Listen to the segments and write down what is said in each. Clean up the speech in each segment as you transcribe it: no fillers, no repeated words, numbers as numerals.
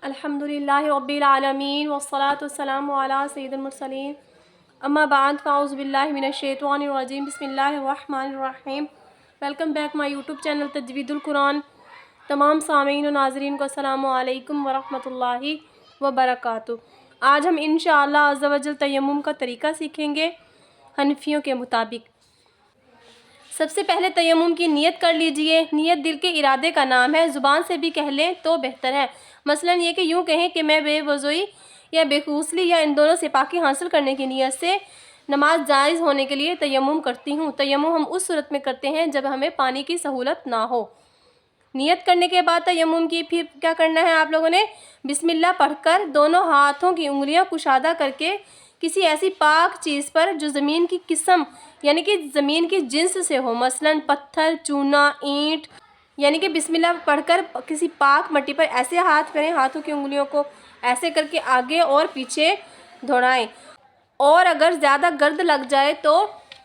अल्हम्दुलिल्लाहि रब्बिल आलमीन वस्सलातु वस्सलामु अला सय्यिदिल मुरसलीन अम्मा बाद फ़ाऊज़ु बिल्लाहि मिनश शैतानिर रजीम बिस्मिल्लाहिर रहमानिर रहीम। Welcome back my YouTube channel तजवीदुल कुरान। तमाम सामीन और नाज़रीन को अस्सलामु अलैकुम व रहमतुल्लाहि व बरकातुहू। आज हम इंशाअल्लाह अज़्ज़ा वजल तयम्मुम का तरीका सीखेंगे हनफियों के मुताबिक। सबसे पहले तयम्मुम की नियत कर लीजिए। नियत दिल के इरादे का नाम है, ज़ुबान से भी कह लें तो बेहतर है। मसलन ये कि यूँ कहें कि मैं बेवज़ूई या बेखुसली या इन दोनों से पाकी हासिल करने की नियत से नमाज जायज़ होने के लिए तयम्मुम करती हूँ। तयम्मुम हम उस सूरत में करते हैं जब हमें पानी की सहूलत ना हो। नियत करने के बाद तयम्मुम की फिर क्या करना है, आप लोगों ने बिस्मिल्लाह पढ़कर दोनों हाथों की उंगलियां कुशादा करके किसी ऐसी पाक चीज़ पर जो ज़मीन की किस्म यानी कि ज़मीन की जिन्स से हो, मसलन पत्थर, चूना, ईंट, यानी कि बिस्मिल्लाह पढ़कर किसी पाक मट्टी पर ऐसे हाथ फेरें, हाथों की उंगलियों को ऐसे करके आगे और पीछे दौड़ाएं। और अगर ज़्यादा गर्द लग जाए तो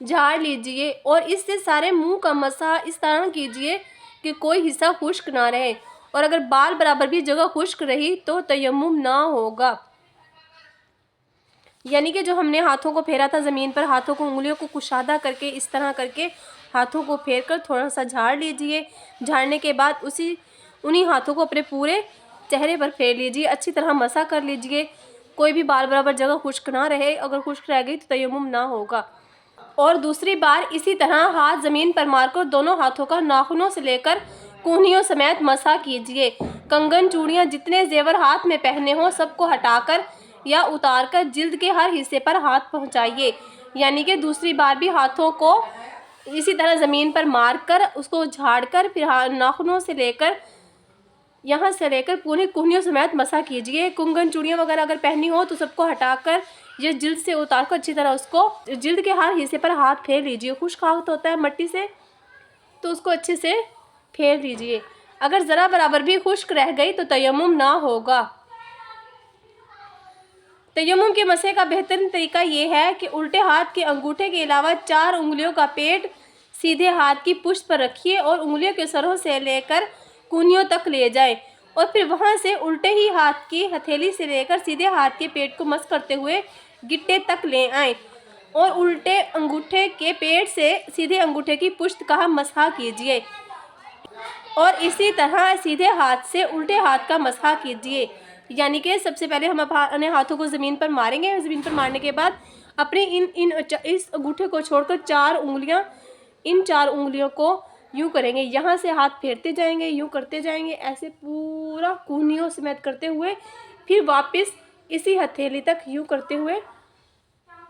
झाड़ लीजिए और इससे सारे मुंह का मसा इस तरह कीजिए कि कोई हिस्सा खुश्क ना रहे। और अगर बाल बराबर भी जगह खुश्क रही तो तयम्मुम ना होगा। यानी कि जो हमने हाथों को फेरा था ज़मीन पर, हाथों को उंगलियों को कुशादा करके इस तरह करके हाथों को फेर कर थोड़ा सा झाड़ लीजिए। झाड़ने के बाद उन्हीं हाथों को अपने पूरे चेहरे पर फेर लीजिए, अच्छी तरह मसा कर लीजिए। कोई भी बाल बराबर जगह खुश्क ना रहे, अगर खुश्क रह गई तो तयम्मुम ना होगा। और दूसरी बार इसी तरह हाथ ज़मीन पर मारकर दोनों हाथों का नाखूनों से लेकर कूहनियों समेत मसा कीजिए। कंगन, चूड़ियाँ, जितने जेवर हाथ में पहने हों सबको हटाकर या उतारकर जिल्द के हर हिस्से पर हाथ पहुँचाइए। यानी कि दूसरी बार भी हाथों को इसी तरह ज़मीन पर मारकर उसको झाड़कर फिर नाखूनों से लेकर यहाँ से लेकर पूरी कूहनियों समेत मसा कीजिए। कुंगन, चूड़ियाँ वगैरह अगर पहनी हो तो सबको हटाकर ये जिल्द से उतार कर अच्छी तरह उसको जिल्द के हर हिस्से पर हाथ फेर लीजिए। खुश्क हाथ होता है मट्टी से तो उसको अच्छे से फेर लीजिए। अगर ज़रा बराबर भी खुश्क रह गई तो तयम्मुम ना होगा। तयम्मुम के मसे का बेहतरीन तरीका ये है कि उल्टे हाथ के अंगूठे के अलावा 4 उंगलियों का पेट सीधे हाथ की पुष्ट पर रखिए और उंगलियों के सरों से लेकर कूहनियों तक ले जाएं और फिर वहां से उल्टे ही हाथ की हथेली से लेकर सीधे हाथ के पेट को मस करते हुए गिट्टे तक ले आएं और उल्टे अंगूठे के पेट से सीधे अंगूठे की पुष्ट का मसहा कीजिए और इसी तरह सीधे हाथ से उल्टे हाथ का मसहा कीजिए। यानी कि सबसे पहले हम अपने हाथों को ज़मीन पर मारेंगे। ज़मीन पर मारने के बाद अपने इस अंगूठे को छोड़कर 4 उंगलियां, इन 4 उंगलियों को यूँ करेंगे, यहाँ से हाथ फेरते जाएंगे, यूँ करते जाएंगे, ऐसे पूरा कूहनियों समेत करते हुए फिर वापस इसी हथेली तक यूँ करते हुए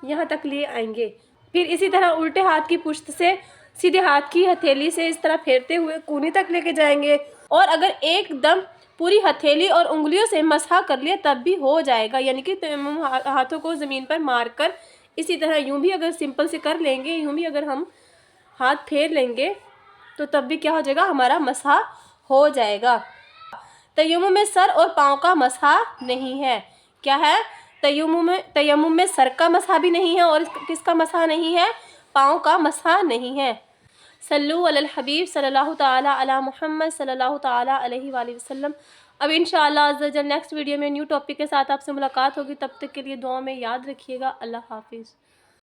यहाँ तक ले आएंगे। फिर इसी तरह उल्टे हाथ की पुश्त से सीधे हाथ की हथेली से इस तरह फेरते हुए कूहनी तक लेके जाएंगे। और अगर एकदम पूरी हथेली और उंगलियों से मसहा कर लिया तब भी हो जाएगा। यानी कि हाथों को ज़मीन पर मारकर इसी तरह यूँ भी अगर सिंपल से कर लेंगे, यूँ भी अगर हम हाथ फेर लेंगे तो तब भी क्या हो जाएगा, हमारा मसहा हो जाएगा। तयम्मुम में सर और पाँव का मसहा नहीं है। क्या है, तयम्मुम में सर का मसहा भी नहीं है और किसका मसहा नहीं है, पाँव का मसहा नहीं है। सल्लु अलल हबीब सल्लल्लाहु ताला अला मुहम्मद सल्लल्लाहु ताला अलैहि वसल्लम। अब इंशाअल्लाह अज़्ज़ा वजल नेक्स्ट वीडियो में न्यू टॉपिक के साथ आपसे मुलाकात होगी। तब तक के लिए दुआ में याद रखिएगा। अल्लाह हाफिज़।